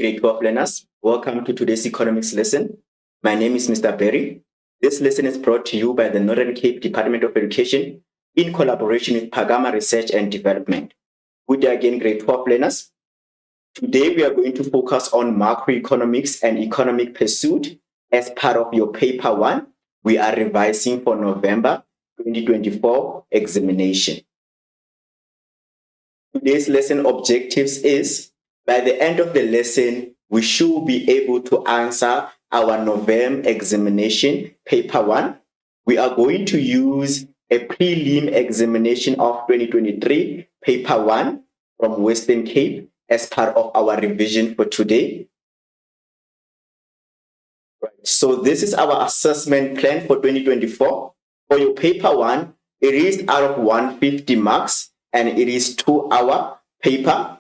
grade 12 learners. Welcome to today's economics lesson. My name is Mr. Berry. This lesson is brought to you by the Northern Cape Department of Education in collaboration with Pagama Research and Development. Good day again, grade 12 learners. Today we are going to focus on macroeconomics and economic pursuit as part of your paper 1. We are revising for November 2024 examination. Today's lesson objectives is, by the end of the lesson, we should be able to answer our November examination, paper 1. We are going to use a prelim examination of 2023, paper 1 from Western Cape as part of our revision for today. Right. So this is our assessment plan for 2024. For your paper 1, it is out of 150 marks and it is 2-hour paper.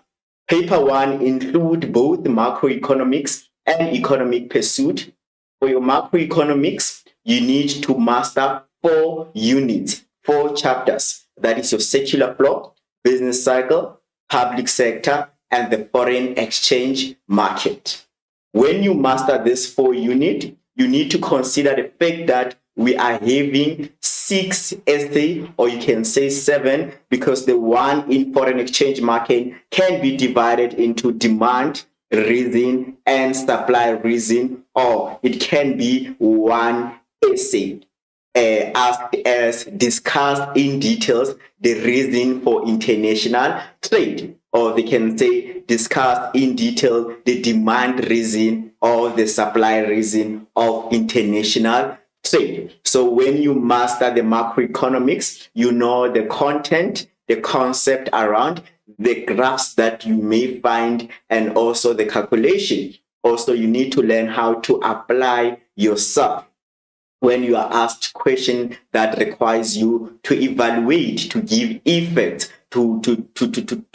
Paper 1 include both macroeconomics and economic pursuit. For your macroeconomics, you need to master 4 units, 4 chapters. That is your circular flow, business cycle, public sector, and the foreign exchange market. When you master this 4 units, you need to consider the fact that we are having 6 essay, or you can say 7, because the one in foreign exchange market can be divided into demand reason and supply reason, or it can be one essay as discussed in details the reason for international trade, or they can say discuss in detail the demand reason or the supply reason of international trade. So when you master the macroeconomics, you know the content, the concept around the graphs that you may find, and also the calculation. Also, you need to learn how to apply yourself when you are asked question that requires you to evaluate, to give effect, to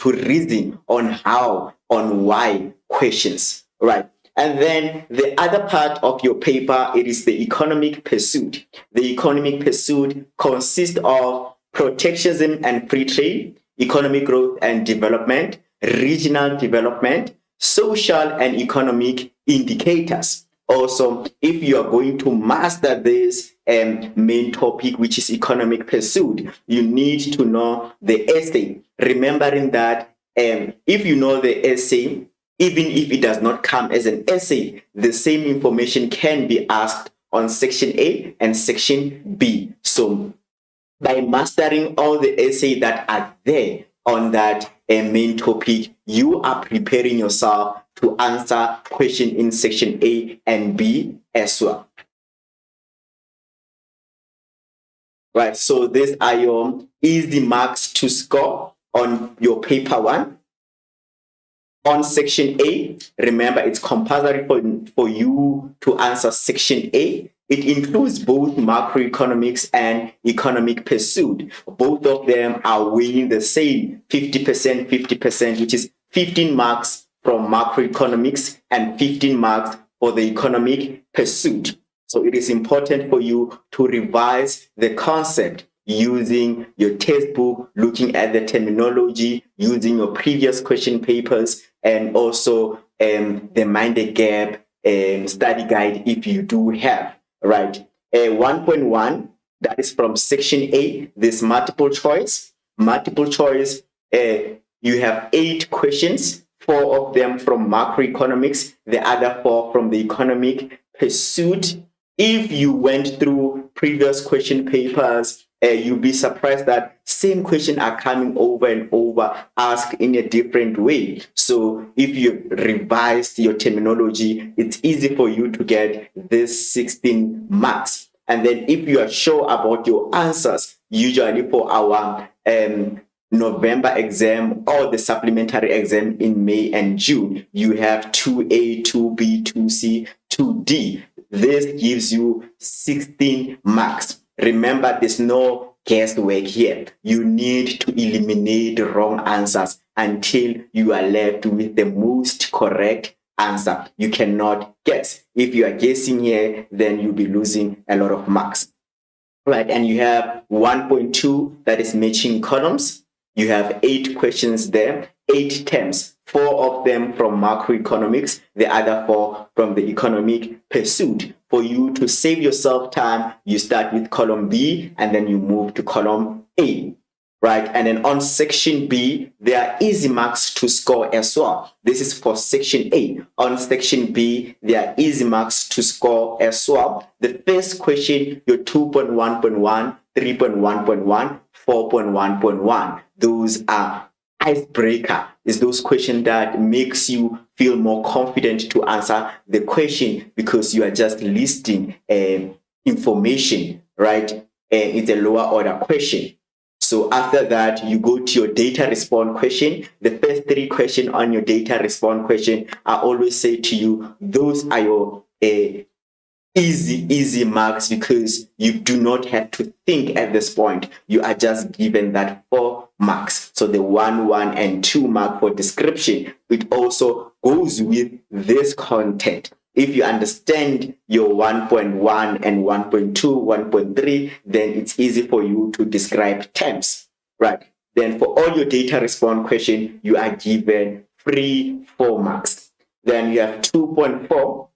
reason on how, on why questions, right? And then the other part of your paper, it is the economic pursuit. The economic pursuit consists of protectionism and free trade, economic growth and development, regional development, social and economic indicators. Also, if you are going to master this main topic, which is economic pursuit, you need to know the essay. Remembering that if you know the essay, even if it does not come as an essay, the same information can be asked on section A and section B. So by mastering all the essays that are there on that main topic, you are preparing yourself to answer question in section A and B as well. Right, so these are your easy marks to score on your paper 1. On section A, remember it's compulsory for you to answer section A. It includes both macroeconomics and economic pursuit. Both of them are weighing the same 50%, 50%, which is 15 marks from macroeconomics and 15 marks for the economic pursuit. So it is important for you to revise the concept using your textbook, looking at the terminology, using your previous question papers, and also the Mind the Gap study guide if you do have, right? 1.1, that is from section A, this multiple choice. Multiple choice, you have 8 questions, 4 of them from macroeconomics, the other 4 from the economic pursuit. If you went through previous question papers, you'll be surprised that same questions are coming over and over, asked in a different way. So if you revised your terminology, it's easy for you to get this 16 marks. And then if you are sure about your answers, usually for our November exam or the supplementary exam in May and June, you have 2A, 2B, 2C, 2D. This gives you 16 marks. Remember, there's no guesswork here. You need to eliminate the wrong answers until you are left with the most correct answer. You cannot guess. If you are guessing here, then you'll be losing a lot of marks. Right, and you have 1.2, that is matching columns. You have 8 questions there. 8 terms, 4 of them from macroeconomics, the other 4 from the economic pursuit. For you to save yourself time, you start with column B and then you move to column A. Right, and then on section B, there are easy marks to score as well. This is for section A. On section B, there are easy marks to score as well. The first question, your 2.1.1, 3.1.1, 4.1.1. Those are icebreaker. Is those questions that makes you feel more confident to answer the question because you are just listing information, right? It's a lower order question. So after that, you go to your data response question. The first 3 questions on your data response question, I always say to you, those are your easy marks because you do not have to think at this point. You are just given that 4 marks. So the 1, 1, and 2 mark for description, it also goes with this content. If you understand your 1.1 and 1.2, 1.3, then it's easy for you to describe terms, right? Then for all your data response question, you are given free 4 marks. Then you have 2.4 or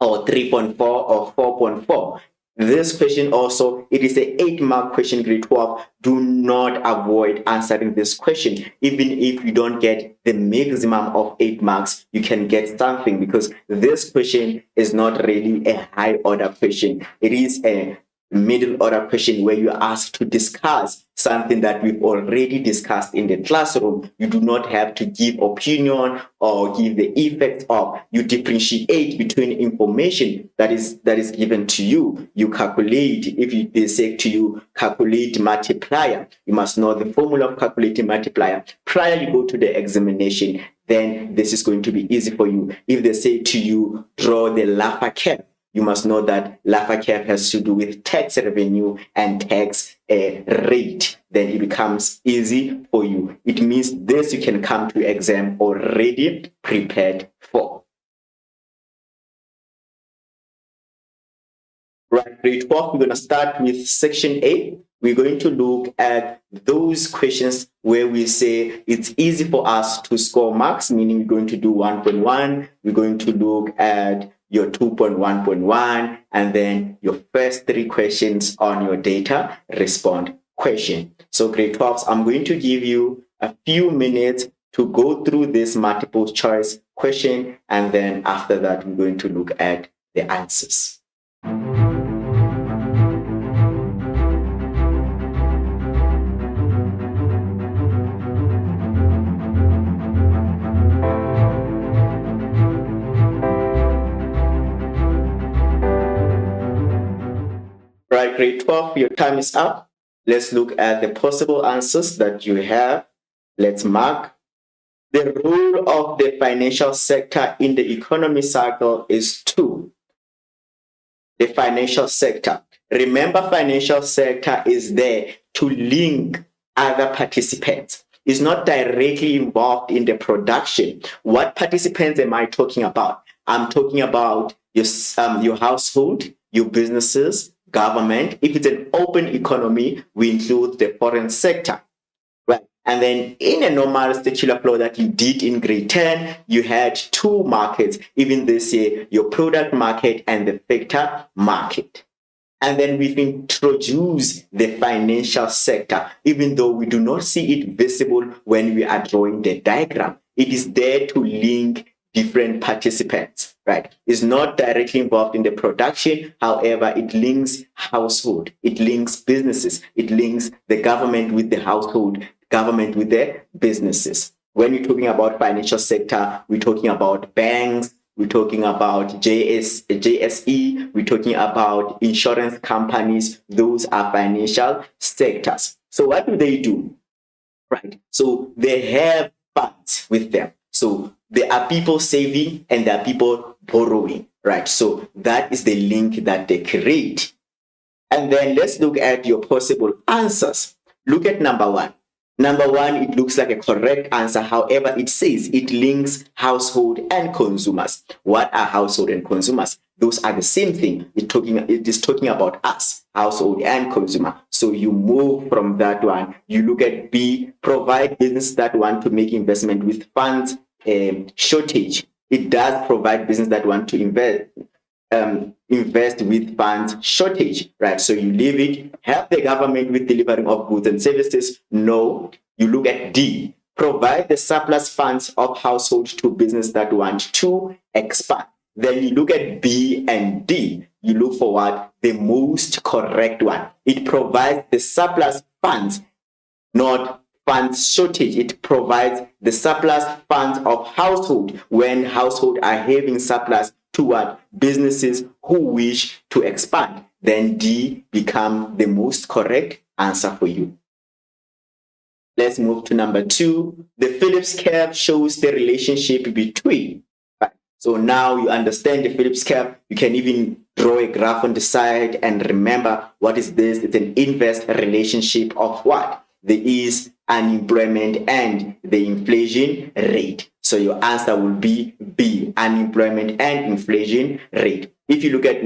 3.4 or 4.4. This question also, it is a 8-mark question, grade 12. Do not avoid answering this question. Even if you don't get the maximum of 8 marks, you can get something because this question is not really a high order question. It is a middle order question where you are asked to discuss something that we've already discussed in the classroom. You do not have to give opinion or give the effects of. You differentiate between information that is given to you. You calculate. If they say to you, calculate multiplier, you must know the formula of calculating multiplier. Prior you go to the examination, then this is going to be easy for you. If they say to you, draw the Laffer curve, you must know that Laffer curve has to do with tax revenue and tax rate. Then it becomes easy for you. It means this you can come to exam already prepared for. Right, grade 12, we're going to start with section A. We're going to look at those questions where we say it's easy for us to score marks, meaning we're going to do 1.1. We're going to look at your 2.1.1, and then your first 3 questions on your data response question. So grade 12s, I'm going to give you a few minutes to go through this multiple choice question, and then after that, we're going to look at the answers. Right, grade 12, your time is up. Let's look at the possible answers that you have. Let's mark. The role of the financial sector in the economy cycle is 2. The financial sector. Remember, financial sector is there to link other participants. It's not directly involved in the production. What participants am I talking about? I'm talking about your household, your businesses, government. If it's an open economy, we include the foreign sector, right? And then in a normal statutory flow that you did in grade 10, you had 2 markets, even this year, your product market and the factor market. And then we've introduced the financial sector, even though we do not see it visible when we are drawing the diagram. It is there to link different participants, right? It's not directly involved in the production. However, it links household, it links businesses, it links the government with the household, government with the businesses. When you're talking about financial sector, we're talking about banks, we're talking about JSE, we're talking about insurance companies. Those are financial sectors. So what do? Right? So they have funds with them. So there are people saving and there are people borrowing, right? So that is the link that they create. And then let's look at your possible answers. Look at number 1. Number 1, it looks like a correct answer. However, it says it links household and consumers. What are household and consumers? Those are the same thing. It is talking about us, household and consumer. So So you move from that one. You look at B, provide business that want to make investment with funds shortage. It does provide business that want to invest with funds shortage, right? So you leave it. Help the government with delivering of goods and services. No. You look at D, provide the surplus funds of household to business that want to expand. Then you look at B and D. You look for what? The most correct one. It provides the surplus funds, not funds shortage. It provides the surplus funds of household when household are having surplus toward businesses who wish to expand. Then D become the most correct answer for you. Let's move to number 2. The Phillips curve shows the relationship between. So now you understand the Phillips curve. You can even draw a graph on the side and remember what is this? It's an inverse relationship of what? There is unemployment and the inflation rate. So your answer will be B, unemployment and inflation rate. If you look at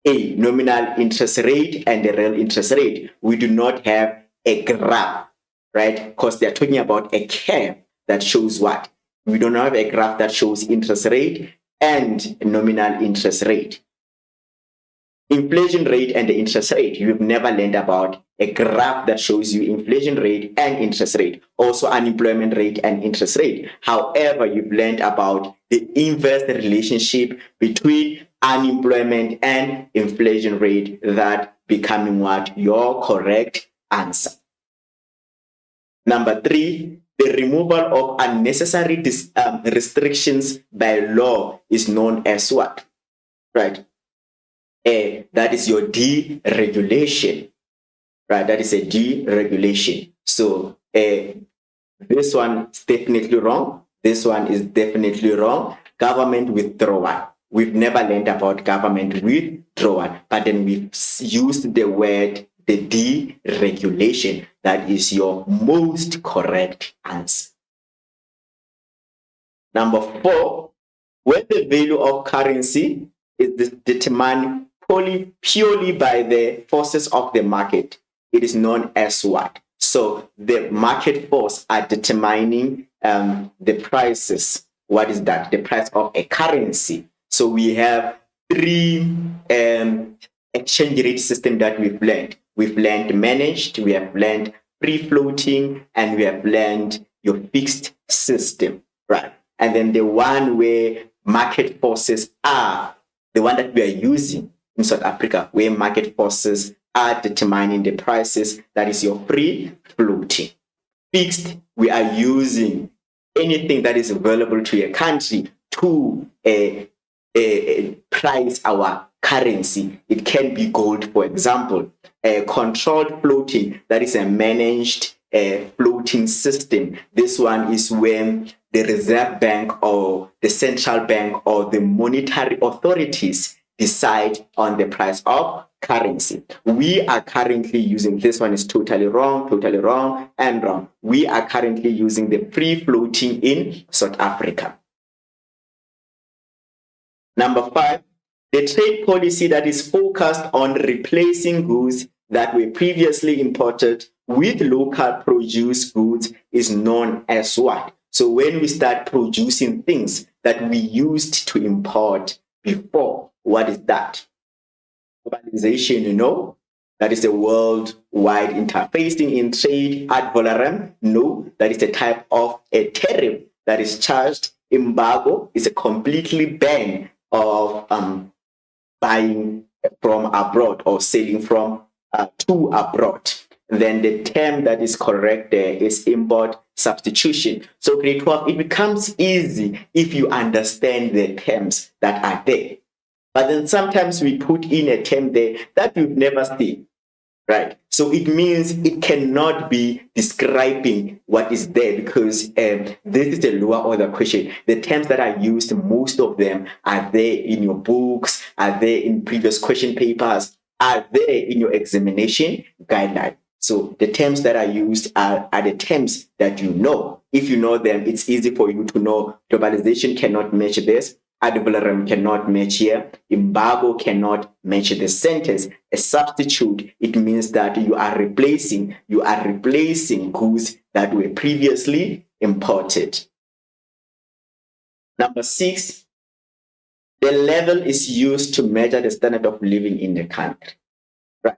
A, nominal interest rate and the real interest rate, we do not have a graph, right? Because they're talking about a curve that shows what? We don't have a graph that shows interest rate and nominal interest rate. Inflation rate and the interest rate. You've never learned about a graph that shows you inflation rate and interest rate, also unemployment rate and interest rate. However, you've learned about the inverse relationship between unemployment and inflation rate, that becoming what? Your correct answer. Number 3, the removal of unnecessary restrictions by law is known as what? Right? That is your deregulation. Right? That is a deregulation. So this one is definitely wrong. This one is definitely wrong. Government withdrawal. We've never learned about government withdrawal, but then we've used the word the deregulation. That is your most correct answer. Number 4, when the value of currency is determined purely by the forces of the market, it is known as what? So the market force are determining the prices. What is that? The price of a currency. So we have 3 exchange rate system that we've learned. We've learned managed, we have learned free floating, and we have learned your fixed system, right? And then the one where market forces are, the one that we are using in South Africa, where market forces are determining the prices, that is your free floating. Fixed, we are using anything that is available to a country to price our currency. It can be gold, for example. A controlled floating, that is a managed floating system. This one is when the Reserve Bank or the central bank or the monetary authorities decide on the price of currency. We are currently using, this one is totally wrong, and wrong. We are currently using the free floating in South Africa. Number 5, the trade policy that is focused on replacing goods that were previously imported with local produced goods is known as what? So when we start producing things that we used to import before, what is that? Globalization, you know, that is a worldwide interfacing in trade ad valorem. No, that is the type of a tariff that is charged. Embargo is a completely ban of buying from abroad or selling from to abroad. Then the term that is correct there is import substitution. So grade 12, it becomes easy if you understand the terms that are there. But then sometimes we put in a term there that we've never seen, right? So it means it cannot be describing what is there, because this is a lower order question. The terms that are used, most of them are there in your books, are there in previous question papers, are there in your examination guideline. So the terms that are used are the terms that you know. If you know them, it's easy for you to know globalization cannot match this. ad valorem cannot match here. Embargo cannot match the sentence. A substitute, it means that you are replacing goods that were previously imported. Number 6, the level is used to measure the standard of living in the country. Right.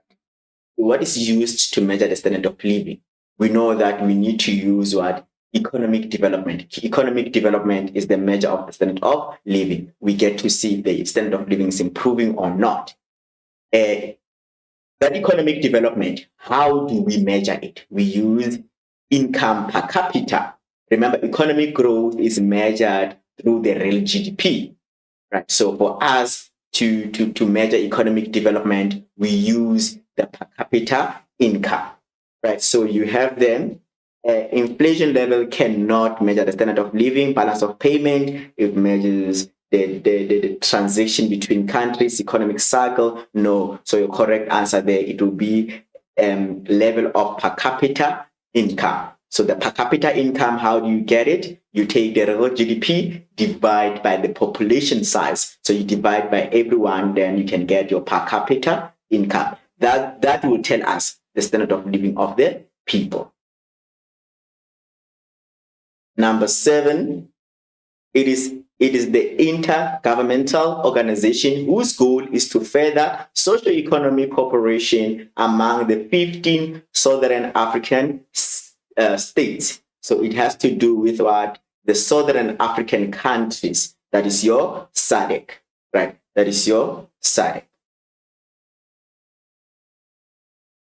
What is used to measure the standard of living? We know that we need to use what? Economic development. Economic development is the measure of the standard of living. We get to see if the standard of living is improving or not. That economic development, how do we measure it? We use income per capita. Remember, economic growth is measured through the real GDP, right? So for us to measure economic development, we use the per capita income, right? So you have them. Inflation level cannot measure the standard of living. Balance of payment, it measures the transaction between countries. Economic cycle, no. So your correct answer there, it will be level of per capita income. So the per capita income, how do you get it? You take the real GDP, divide by the population size. So you divide by everyone, then you can get your per capita income. That will tell us the standard of living of the people. Number 7, it is the intergovernmental organization whose goal is to further socio-economic cooperation among the 15 Southern African states. So it has to do with what? The Southern African countries. That is your SADC, right? That is your SADC.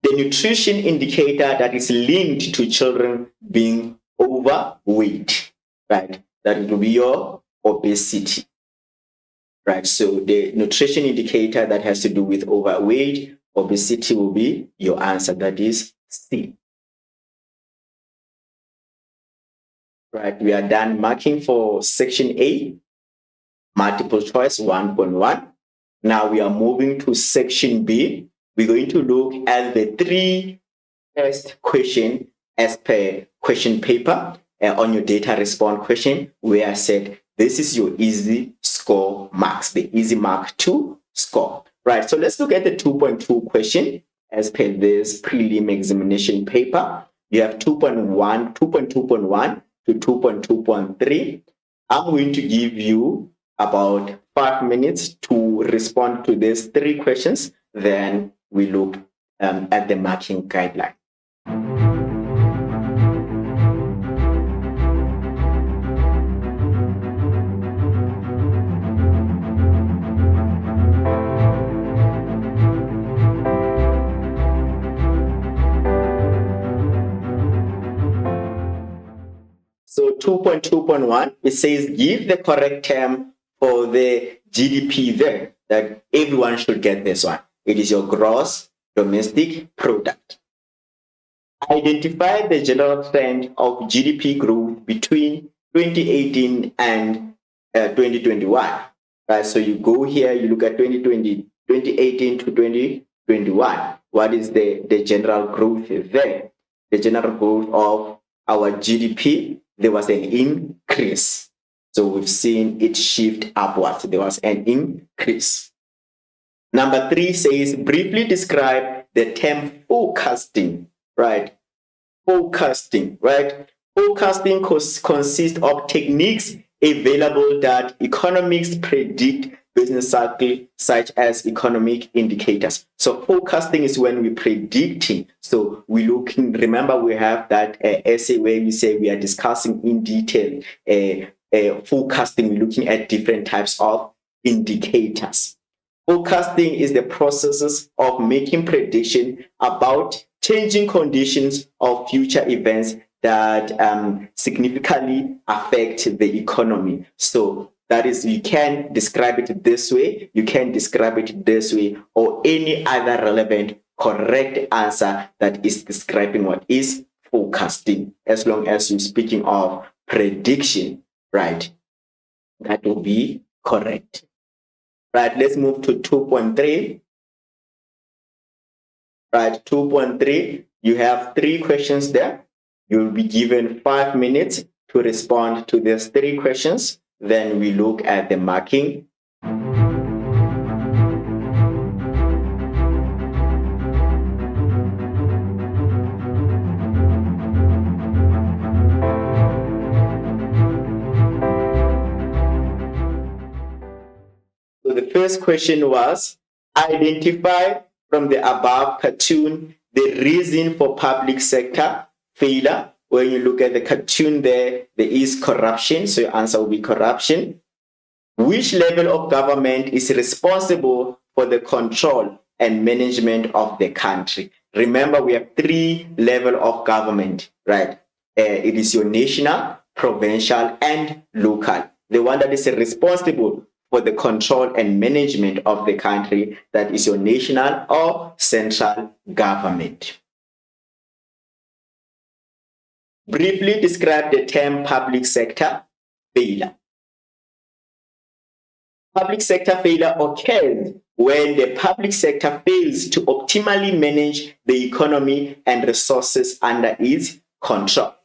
The nutrition indicator that is linked to children being overweight, right? That will be your obesity, right? So the nutrition indicator that has to do with overweight, obesity will be your answer. That is C. Right, we are done marking for section A, multiple choice 1.1. Now we are moving to section B. We're going to look at the 3 test question as per question paper on your data response question, where I said this is your easy score marks, the easy mark 2 score. Right, so let's look at the 2.2 question as per this prelim examination paper. You have 2.1 to 2.2.3. I'm going to give you about 5 minutes to respond to these 3 questions. Then we look at the marking guideline. So 2.2.1, it says give the correct term for the GDP there, that everyone should get this one. It is your gross domestic product. Identify the general trend of GDP growth between 2018 and 2021. Right, so you go here, you look at 2018 to 2021. What is the general growth there? The general growth of our GDP, there was an increase. So we've seen it shift upwards. There was an increase. Number 3 says, briefly describe the term forecasting, right? Forecasting, right? Forecasting consists of techniques available that economists predict business cycle, such as economic indicators. So forecasting is when we're predicting. So we're looking, remember we have that essay where we say we are discussing in detail forecasting, we're looking at different types of indicators. Forecasting is the processes of making prediction about changing conditions of future events that significantly affect the economy. So that is, you can describe it this way, you can describe it this way, or any other relevant correct answer that is describing what is forecasting, as long as you're speaking of prediction, right? That will be correct. Right, let's move to 2.3. Right, 2.3, you have 3 questions there. You'll be given 5 minutes to respond to these 3 questions. Then we look at the marking. So the first question was, identify from the above cartoon the reason for public sector failure. When you look at the cartoon there is corruption. So your answer will be corruption. Which level of government is responsible for the control and management of the country? Remember, we have 3 levels of government, right? It is your national, provincial, and local. The one that is responsible for the control and management of the country, that is your national or central government. Briefly describe the term public sector failure. Public sector failure occurs when the public sector fails to optimally manage the economy and resources under its control.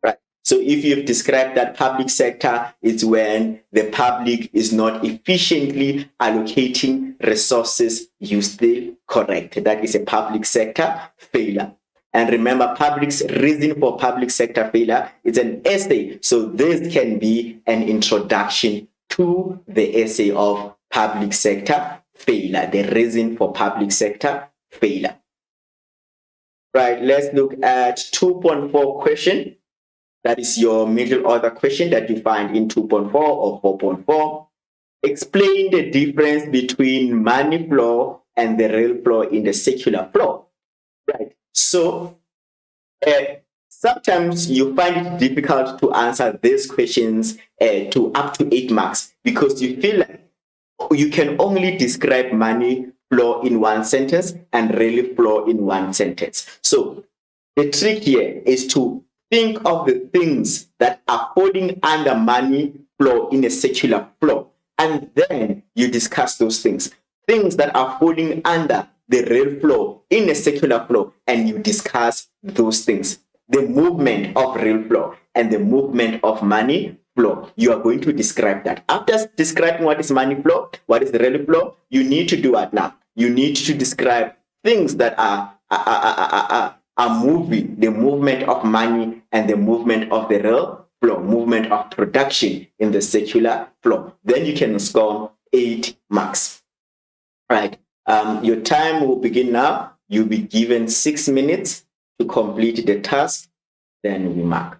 Right. So if you've described that public sector, it's when the public is not efficiently allocating resources used correct. That is a public sector failure. And remember, public's reason for public sector failure is an essay. So this can be an introduction to the essay of public sector failure, the reason for public sector failure. Right, let's look at 2.4 question. That is your middle order question that you find in 2.4 or 4.4. Explain the difference between money flow and the real flow in the secular flow. Right. So sometimes you find it difficult to answer these questions to up to 8 marks because you feel like you can only describe money flow in one sentence and real flow in one sentence. So the trick here is to think of the things that are falling under money flow in a secular flow, and then you discuss those things that are falling under the real flow in a secular flow, and you discuss those things. The movement of real flow and the movement of money flow. You are going to describe that. After describing what is money flow, what is the real flow, you need to do what now? You need to describe things that are moving, the movement of money and the movement of the real flow, movement of production in the secular flow. Then you can score 8 marks. Right. Your time will begin now. You'll be given 6 minutes to complete the task. Then we mark.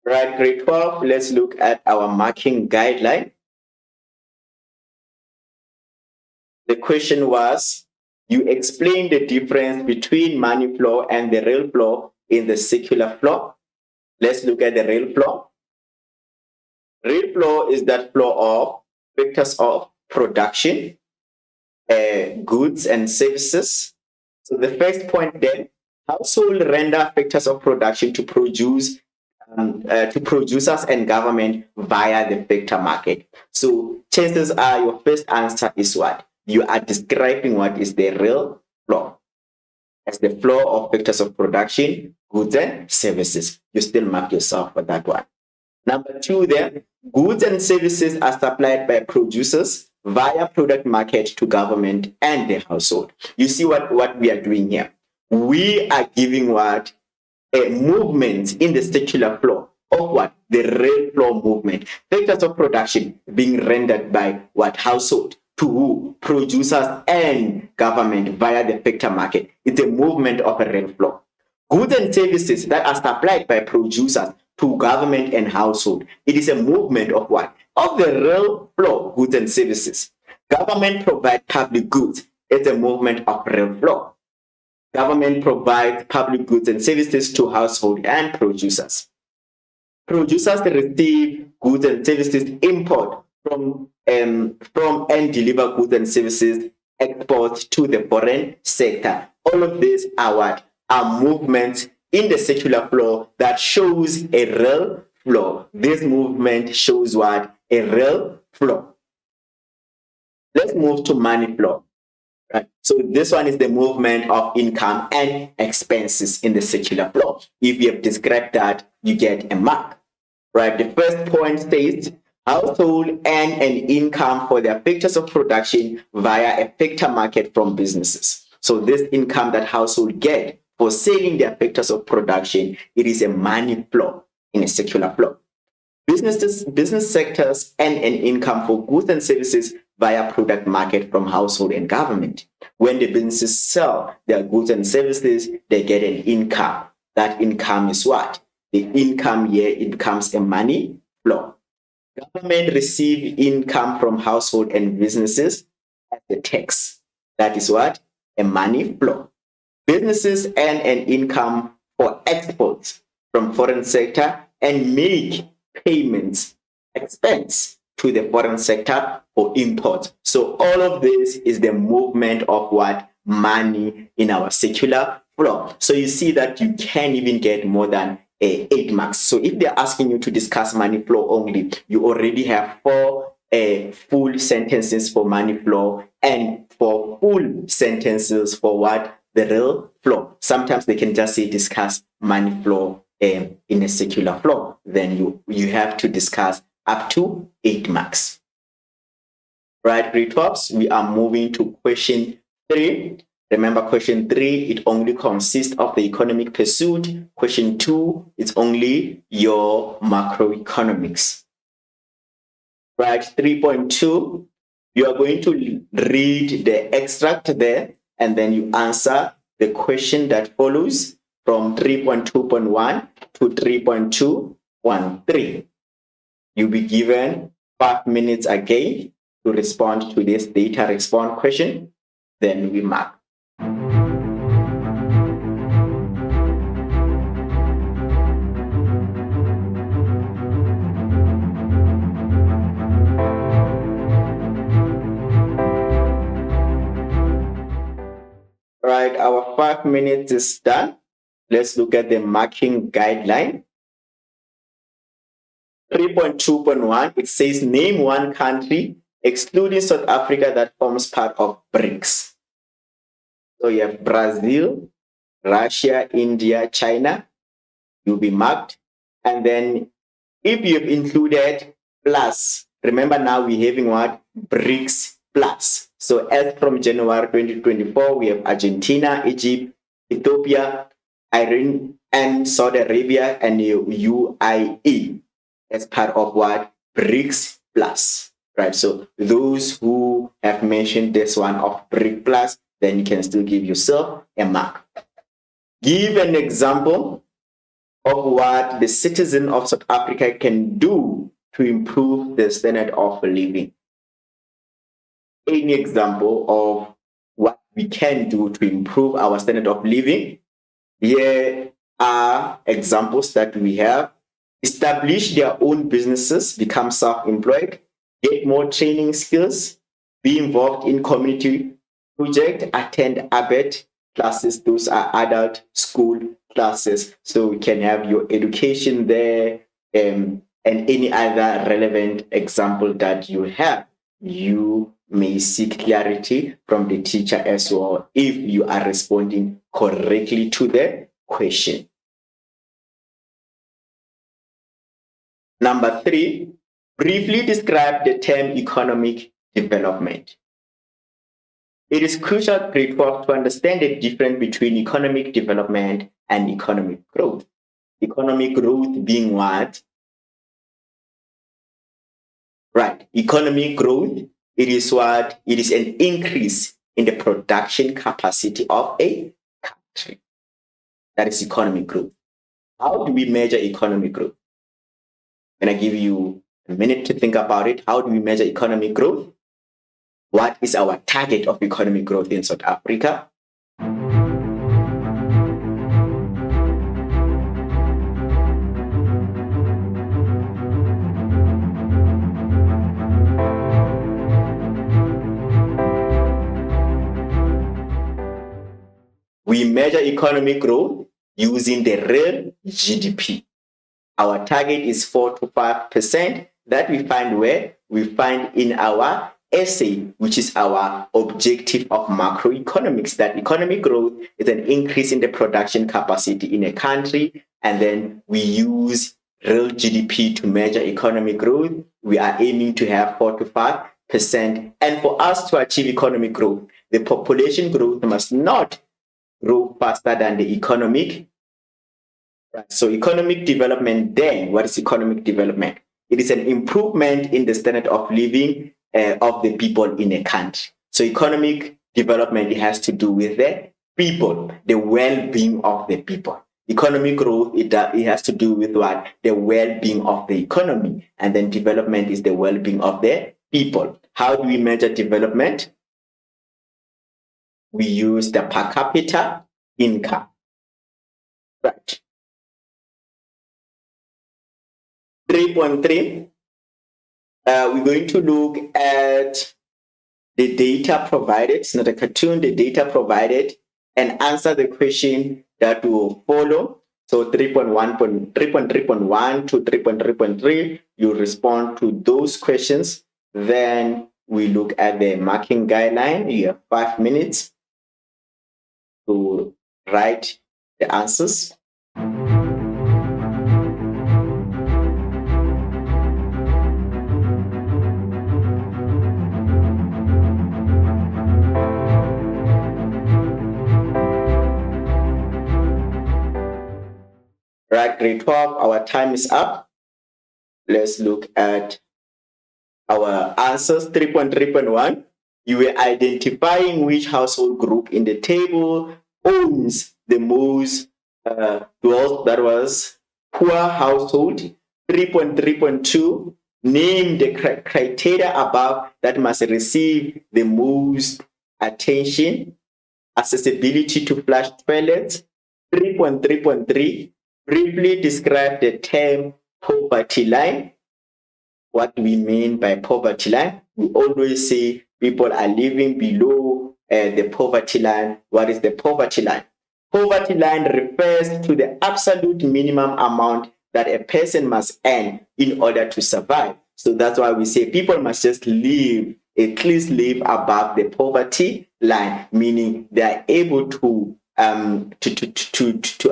Right, grade 12, let's look at our marking guideline. The question was, you explain the difference between money flow and the real flow in the secular flow. Let's look at the real flow. Real flow is that flow of vectors of production, goods and services. So the first point then, household render factors of production to producers and government via the factor market. So chances are your first answer is what? You are describing what is the real flow. As the flow of factors of production, goods and services. You still mark yourself for that one. Number 2 then, goods and services are supplied by producers via product market to government and the household. You see what we are doing here? We are giving what? A movement in the secular flow of what? The real flow movement. Factors of production being rendered by what? Household. To who? Producers and government via the factor market. It's a movement of a real flow. Goods and services that are supplied by producers to government and household. It is a movement of what? Of the real flow, goods and services. Government provides public goods. It's a movement of real flow. Government provides public goods and services to household and producers. Producers receive goods and services import from and deliver goods and services export to the foreign sector. All of these are what? Are movements in the secular flow that shows a real flow. This movement shows what? A real flow. Let's move to money flow. Right. So this one is the movement of income and expenses in the circular flow. If you have described that, you get a mark. Right. The first point states household earn an income for their factors of production via a factor market from businesses. So this income that household get for selling their factors of production, it is a money flow in a circular flow. Business sectors earn an income for goods and services via product market from household and government. When the businesses sell their goods and services, they get an income. That income is what? The income here, it becomes a money flow. Government receive income from household and businesses as a tax. That is what? A money flow. Businesses earn an income for exports from foreign sector and make payments, expense to the foreign sector for import. So all of this is the movement of what? Money in our circular flow. So you see that you can even get more than 8 marks. So if they're asking you to discuss money flow only, you already have 4 full sentences for money flow and 4 full sentences for what? The real flow. Sometimes they can just say discuss money flow in a circular flow. Then you have to discuss up to 8 marks. Right, grade 12s, we are moving to question 3. Remember, question 3, it only consists of the economic pursuit. Question 2, it's only your macroeconomics. Right, 3.2, you are going to read the extract there, and then you answer the question that follows from 3.2.1 to 3.2.13. You'll be given 5 minutes again to respond to this data response question. Then we mark. Right, our 5 minutes is done. Let's look at the marking guideline. 3.2.1, it says name one country excluding South Africa that forms part of BRICS. So you have Brazil, Russia, India, China. You'll be marked. And then if you've included plus, remember now we're having what? BRICS plus. So as from January 2024, we have Argentina, Egypt, Ethiopia, Iran, and Saudi Arabia, and UAE as part of what? BRICS plus, right? So those who have mentioned this one of BRICS plus, then you can still give yourself a mark. Give an example of what the citizen of South Africa can do to improve the standard of living. Any example of what we can do to improve our standard of living? Here are examples that we have. Establish their own businesses, become self-employed, get more training skills, be involved in community project, attend ABET classes. Those are adult school classes. So you can have your education there, and any other relevant example that you have. You may seek clarity from the teacher as well if you are responding correctly to the question. Number 3, briefly describe the term economic development. It is crucial, grade 12, to understand the difference between economic development and economic growth. Economic growth being what? Right, economic growth, it is what? It is an increase in the production capacity of a country. That is economic growth. How do we measure economic growth? I'm going to give you a minute to think about it. How do we measure economic growth? What is our target of economic growth in South Africa? We measure economic growth using the real GDP. Our target is 4 to 5%. That we find where? We find in our essay, which is our objective of macroeconomics, that economic growth is an increase in the production capacity in a country, and then we use real GDP to measure economic growth. We are aiming to have 4 to 5%. And for us to achieve economic growth, the population growth must not grow faster than the economic. So economic development, then what is economic development? It is an improvement in the standard of living of the people in a country. So economic development, it has to do with the people, the well-being of the people. Economic growth, it has to do with what? The well-being of the economy. And then development is the well-being of the people. How do we measure development? We use the per capita income. Right. 3.3, we're going to look at the data provided. It's not a cartoon, the data provided, and answer the question that will follow. So 3.1 to 3.3.3, you respond to those questions. Then we look at the marking guideline. You have 5 minutes to write the answers. Right, grade 12, our time is up. Let's look at our answers. 3.3.1, you were identifying which household group in the table owns the most wealth. That was poor household. 3.3.2, name the criteria above that must receive the most attention. Accessibility to flush toilets. 3.3.3, briefly describe the term poverty line. What do we mean by poverty line? We always say people are living below the poverty line. What is the poverty line? Poverty line refers to the absolute minimum amount that a person must earn in order to survive. So that's why we say people must just live, at least live above the poverty line, meaning they are able to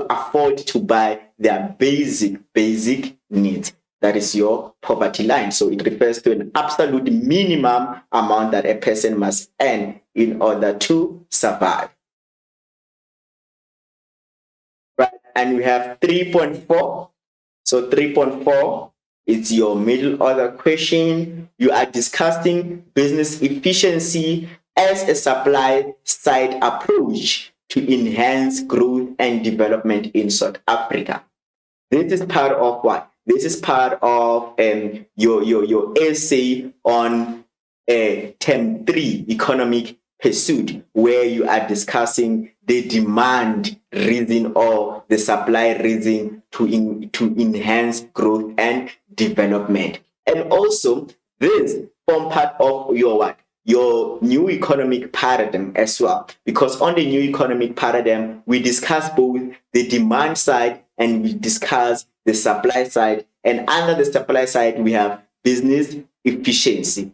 afford to buy their basic needs. That is your poverty line. So it refers to an absolute minimum amount that a person must earn in order to survive. Right, and we have 3.4. So 3.4 is your middle order question. You are discussing business efficiency as a supply side approach to enhance growth and development in South Africa. This is part of what? This is part of your essay on term 3, economic pursuit, where you are discussing the demand reason or the supply reason to enhance growth and development. And also, this form part of your what? Your new economic paradigm as well, because on the new economic paradigm, we discuss both the demand side and we discuss the supply side. And under the supply side, we have business efficiency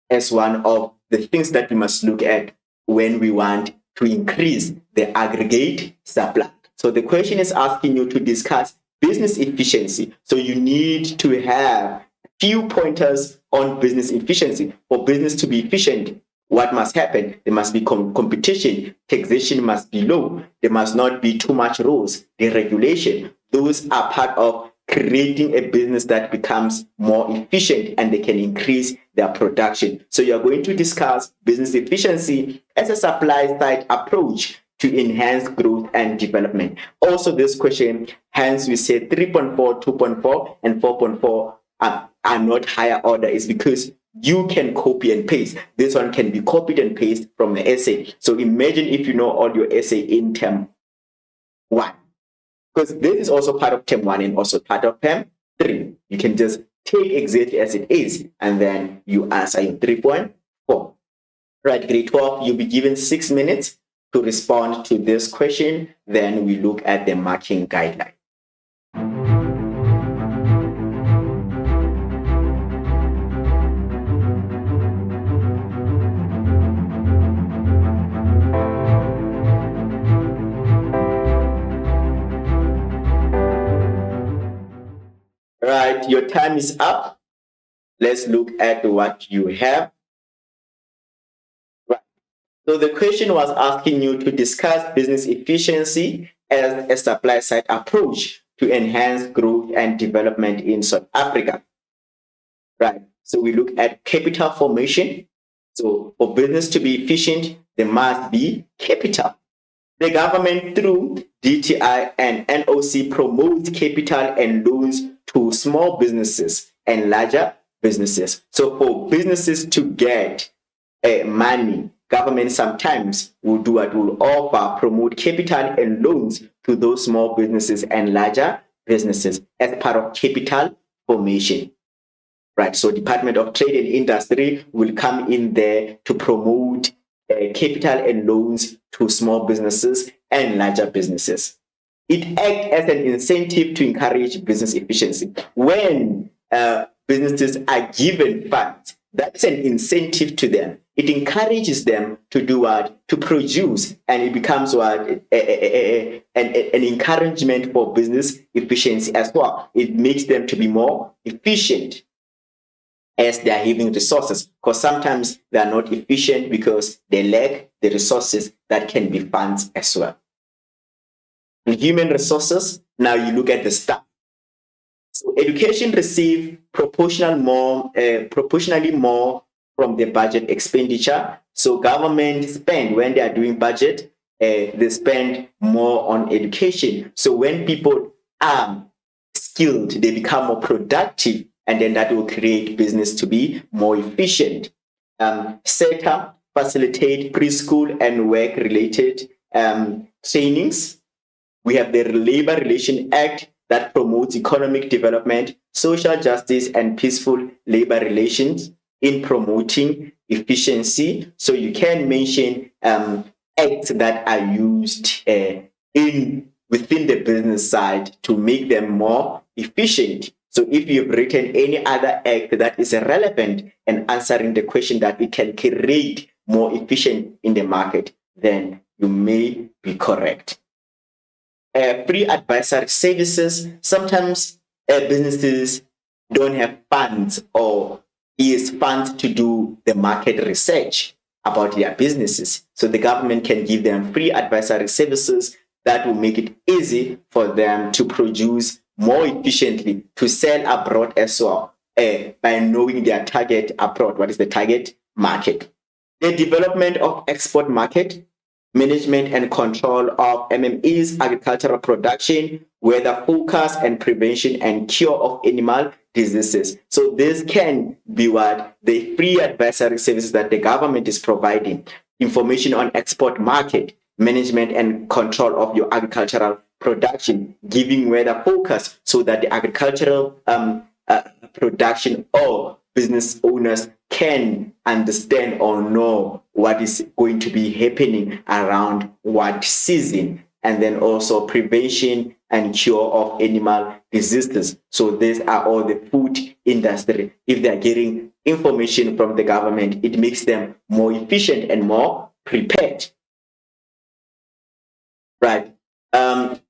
as one of the things that we must look at when we want to increase the aggregate supply. So the question is asking you to discuss business efficiency. So you need to have few pointers on business efficiency. For business to be efficient, what must happen? There must be competition. Taxation must be low. There must not be too much rules. The regulation. Those are part of creating a business that becomes more efficient and they can increase their production. So you're going to discuss business efficiency as a supply side approach to enhance growth and development. Also this question, hence we said 3.4, 2.4, and 4.4 are not higher order, is because you can copy and paste. This one can be copied and pasted from the essay. So imagine if you know all your essay in term 1. Because this is also part of term 1 and also part of term 3. You can just take exactly as it is and then you answer in 3.4. Right, grade 12, you'll be given 6 minutes to respond to this question. Then we look at the marking guideline. Right, your time is up. Let's look at what you have. Right. So the question was asking you to discuss business efficiency as a supply side approach to enhance growth and development in South Africa. Right. So we look at capital formation. So for business to be efficient, there must be capital. The government through DTI and NOC promotes capital and loans to small businesses and larger businesses. So for businesses to get money, government sometimes will do what will offer, promote capital and loans to those small businesses and larger businesses as part of capital formation. Right, so Department of Trade and Industry will come in there to promote capital and loans to small businesses and larger businesses. It acts as an incentive to encourage business efficiency. When businesses are given funds, that's an incentive to them. It encourages them to do what? To produce, and it becomes what? An encouragement for business efficiency as well. It makes them to be more efficient as they are having resources, because sometimes they are not efficient because they lack the resources that can be funds as well. In human resources, now you look at the staff. So education receive proportionally more from the budget expenditure. So government spend, when they are doing budget, they spend more on education. So when people are skilled, they become more productive, and then that will create business to be more efficient. Set up, facilitate preschool and work-related trainings. We have the Labor Relations Act that promotes economic development, social justice, and peaceful labor relations in promoting efficiency. So you can mention acts that are used within the business side to make them more efficient. So if you've written any other act that is relevant and answering the question that we can create more efficient in the market, then you may be correct. Free advisory services. Sometimes businesses don't have funds or funds to do the market research about their businesses. So the government can give them free advisory services that will make it easy for them to produce more efficiently, to sell abroad as well, by knowing their target abroad. What is the target market? The development of export market, management and control of MMEs, agricultural production, weather forecast and prevention and cure of animal diseases. So this can be what the free advisory services that the government is providing. Information on export market, management and control of your agricultural production, giving weather focus so that the agricultural production or business owners can understand or know what is going to be happening around what season, and then also prevention and cure of animal diseases. So these are all the food industry. If they're getting information from the government, it makes them more efficient and more prepared. Right.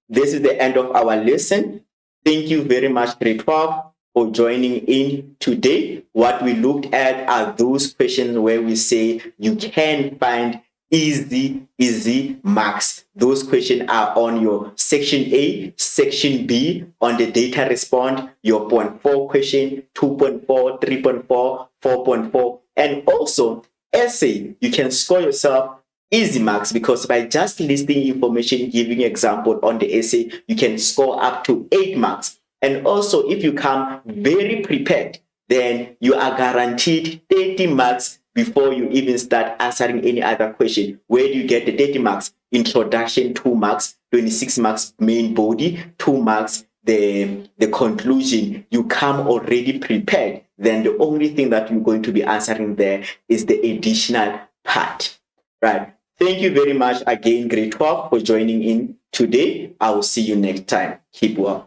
This is the end of our lesson. Thank you very much, grade 12, for joining in today. What we looked at are those questions where we say you can find easy marks. Those questions are on your section A, section B, on the data respond, your 0.4 question, 2.4, 3.4, 4.4, and also essay. You can score yourself easy marks because by just listing information, giving example on the essay, you can score up to 8 marks. And also, if you come very prepared, then you are guaranteed 30 marks before you even start answering any other question. Where do you get the 30 marks? Introduction, 2 marks, 26 marks main body, 2 marks the conclusion. You come already prepared. Then the only thing that you're going to be answering there is the additional part. Right. Thank you very much again, grade 12, for joining in today. I will see you next time. Keep well.